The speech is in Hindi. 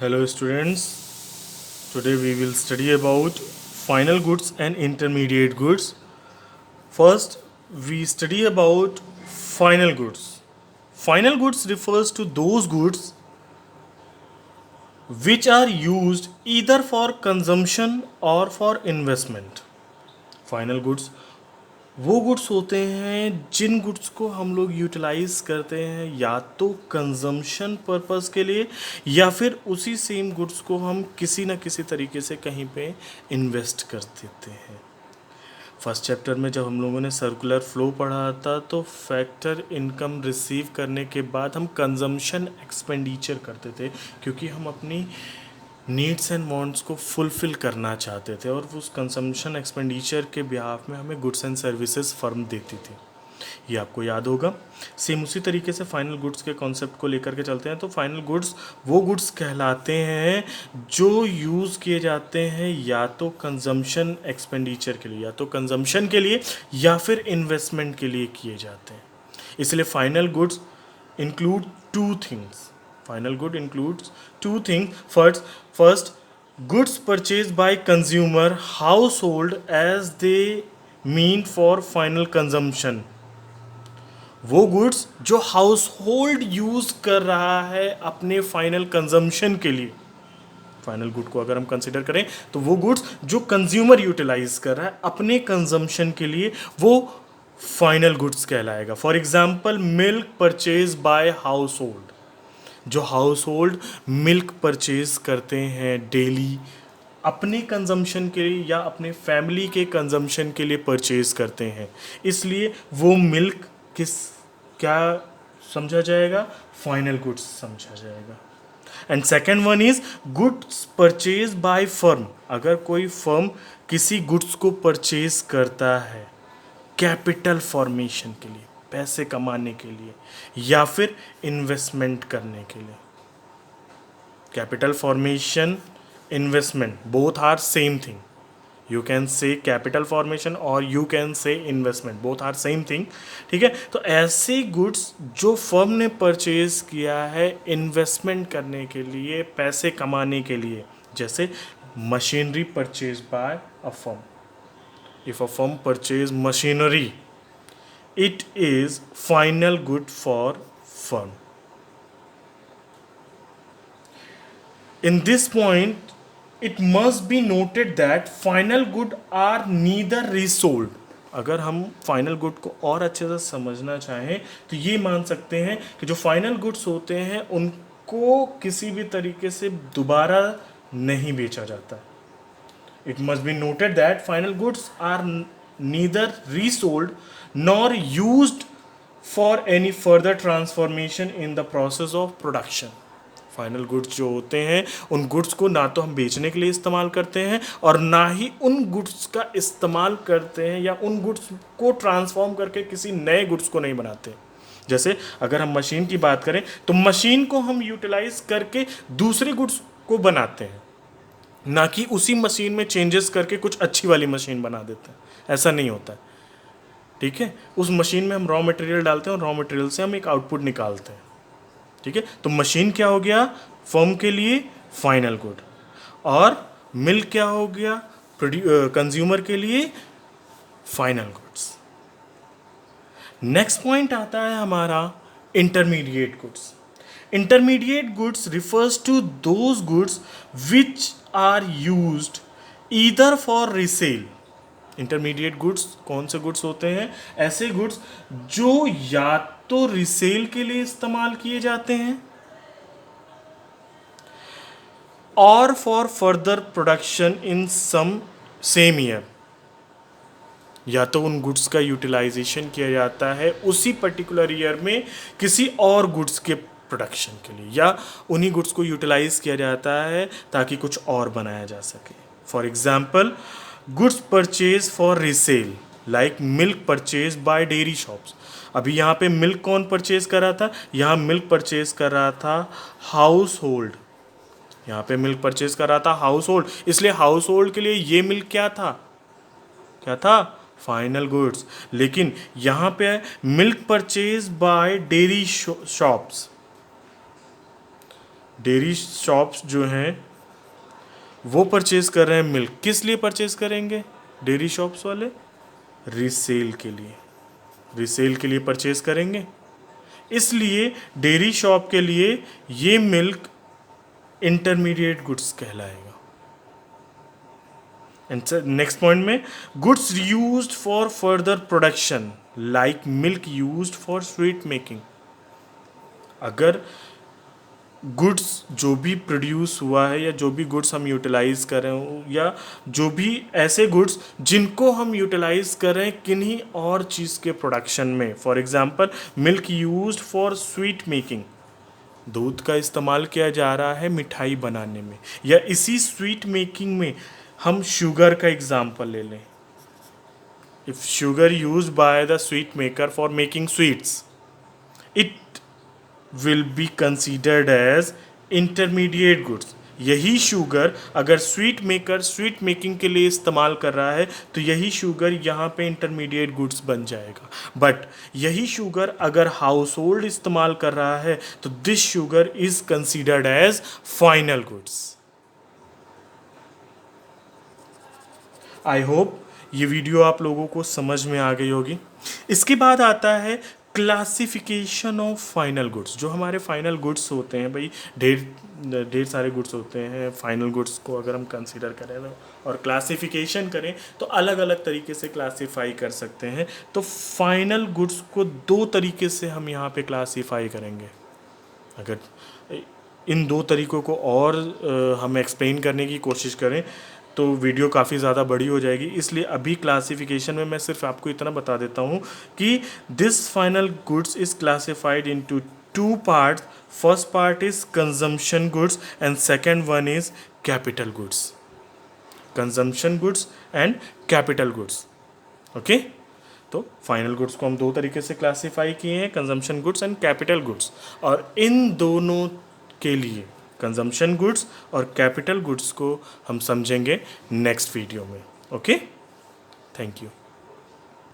Hello students, today we will study about final goods and intermediate goods. First, we study about final goods. Final goods refers to those goods which are used either for consumption or for investment. Final goods वो गुड्स होते हैं जिन गुड्स को हम लोग यूटिलाइज करते हैं या तो कंजम्पशन पर्पस के लिए या फिर उसी सेम गुड्स को हम किसी ना किसी तरीके से कहीं पे इन्वेस्ट कर देते हैं। फर्स्ट चैप्टर में जब हम लोगों ने सर्कुलर फ्लो पढ़ा था तो फैक्टर इनकम रिसीव करने के बाद हम कंजम्पशन एक्सपेंडिचर करते थे क्योंकि हम अपनी नीड्स एंड वांट्स को फुलफ़िल करना चाहते थे और उस कंजम्पशन एक्सपेंडिचर के बिहाफ में हमें गुड्स एंड सर्विसेज फर्म देती थी। ये आपको याद होगा। सेम उसी तरीके से फाइनल गुड्स के कॉन्सेप्ट को लेकर के चलते हैं। तो फाइनल गुड्स वो गुड्स कहलाते हैं जो यूज़ किए जाते हैं या तो कंजम्पशन एक्सपेंडिचर के लिए या तो कंजम्पशन के लिए या फिर इन्वेस्टमेंट के लिए किए जाते हैं। इसलिए final goods include two things. Final good includes two things. First, goods purchased by consumer household as they mean for final consumption. वो गुड्स जो हाउस होल्ड यूज कर रहा है अपने फाइनल कंजम्पशन के लिए। फाइनल गुड को अगर हम कंसिडर करें तो वो गुड्स जो कंज्यूमर यूटिलाइज कर रहा है अपने कंजम्पशन के लिए, वो फाइनल गुड्स कहलाएगा। For example, milk purchase by house hold. जो हाउस होल्ड मिल्क परचेज करते हैं डेली अपने कंजम्पशन के लिए या अपने फैमिली के कंजम्पशन के लिए परचेज करते हैं, इसलिए वो मिल्क क्या समझा जाएगा? फाइनल गुड्स समझा जाएगा। And second one is goods purchase by firm. अगर कोई फर्म किसी गुड्स को परचेज करता है कैपिटल फॉर्मेशन के लिए, पैसे कमाने के लिए या फिर इन्वेस्टमेंट करने के लिए। Capital formation, investment, both are same thing. You can say capital formation और you can say investment, both are same thing. ठीक है, तो ऐसे गुड्स जो फर्म ने परचेज किया है इन्वेस्टमेंट करने के लिए, पैसे कमाने के लिए, जैसे machinery purchase by a firm. If a firm purchase machinery, it is final good for firm. In this point, it must be noted that final good are neither resold. अगर हम फाइनल गुड को और अच्छे से समझना चाहें तो ये मान सकते हैं कि जो फाइनल गुड्स होते हैं उनको किसी भी तरीके से दोबारा नहीं बेचा जाता। It must be noted that final goods are neither resold nor used for any further transformation in the process of production. Final goods जो होते हैं उन गुड्स को ना तो हम बेचने के लिए इस्तेमाल करते हैं और ना ही उन गुड्स का इस्तेमाल करते हैं या उन गुड्स को ट्रांसफॉर्म करके किसी नए गुड्स को नहीं बनाते। जैसे अगर हम मशीन की बात करें तो मशीन को हम यूटिलाइज करके दूसरे गुड्स को बनाते हैं, ना कि उसी मशीन में चेंजेस करके कुछ अच्छी वाली मशीन बना देते हैं। ऐसा नहीं होता है। ठीक है, उस मशीन में हम रॉ मटेरियल डालते हैं और रॉ मटेरियल से हम एक आउटपुट निकालते हैं। ठीक है, तो मशीन क्या हो गया फर्म के लिए? Final good. और मिल्क क्या हो गया कंज्यूमर के लिए? Final goods. नेक्स्ट पॉइंट आता है हमारा intermediate goods. Intermediate goods refers to those goods which are used either for resale. Intermediate goods कौन से गुड्स होते हैं? ऐसे गुड्स जो या तो रिसेल के लिए इस्तेमाल किए जाते हैं और for further production in some same year. या तो उन गुड्स का यूटिलाइजेशन किया जाता है उसी पर्टिकुलर ईयर में किसी और गुड्स के प्रोडक्शन के लिए, या उन्हीं गुड्स को यूटिलाइज किया जाता है ताकि कुछ और बनाया जा सके। For example, goods purchase for resale like milk purchase by dairy shops. अभी यहाँ पे मिल्क कौन परचेज कर रहा था? यहाँ मिल्क परचेज कर रहा था हाउस होल्ड। यहाँ पे मिल्क परचेज कर रहा था हाउस होल्ड, इसलिए हाउस होल्ड के लिए ये मिल्क क्या था? क्या था? Final goods. लेकिन यहाँ पे है milk purchase by dairy shops. Dairy shops जो हैं वो परचेज कर रहे हैं मिल्क, किस लिए परचेज करेंगे डेयरी शॉप्स वाले? रिसेल के लिए, रिसेल के लिए परचेज करेंगे। इसलिए डेयरी शॉप के लिए ये मिल्क इंटरमीडिएट गुड्स कहलाएगा। एंड नेक्स्ट पॉइंट में, goods used for further production like milk used for sweet making. अगर गुड्स जो भी प्रोड्यूस हुआ है या जो भी गुड्स हम यूटिलाइज कर रहे हो या जो भी ऐसे गुड्स जिनको हम यूटिलाइज कर रहे हैं किन्हीं और चीज़ के प्रोडक्शन में, for example milk used for sweet making, दूध का इस्तेमाल किया जा रहा है मिठाई बनाने में, या इसी स्वीट मेकिंग में हम शुगर का एग्जांपल ले लें। If sugar used by the sweet maker for making sweets, it will be considered as intermediate goods। यही शुगर अगर स्वीट मेकर स्वीट मेकिंग के लिए इस्तेमाल कर रहा है तो यही शुगर यहाँ पे इंटरमीडिएट गुड्स बन जाएगा। बट यही शुगर अगर हाउस होल्ड इस्तेमाल कर रहा है तो this sugar is considered as final goods. I hope ये वीडियो आप लोगों को समझ में आ गई होगी। इसके बाद आता है क्लासिफिकेशन ऑफ फाइनल गुड्स। जो हमारे फाइनल गुड्स होते हैं भाई, ढेर सारे गुड्स होते हैं। फाइनल गुड्स को अगर हम कंसीडर करें और क्लासिफिकेशन करें तो अलग अलग तरीके से क्लासीफाई कर सकते हैं। तो फाइनल गुड्स को दो तरीके से हम यहाँ पे क्लासीफाई करेंगे। अगर इन दो तरीक़ों को और हम एक्सप्लेन करने की कोशिश करें तो वीडियो काफ़ी ज़्यादा बड़ी हो जाएगी, इसलिए अभी क्लासिफिकेशन में मैं सिर्फ आपको इतना बता देता हूँ कि this final goods is classified into two parts. First part is consumption goods and second one is capital goods. Consumption goods and capital goods. Okay, तो फाइनल गुड्स को हम दो तरीके से क्लासीफाई किए हैं, consumption goods and capital goods. और इन दोनों के लिए कंजम्पशन गुड्स और कैपिटल गुड्स को हम समझेंगे नेक्स्ट वीडियो में। Okay, thank you.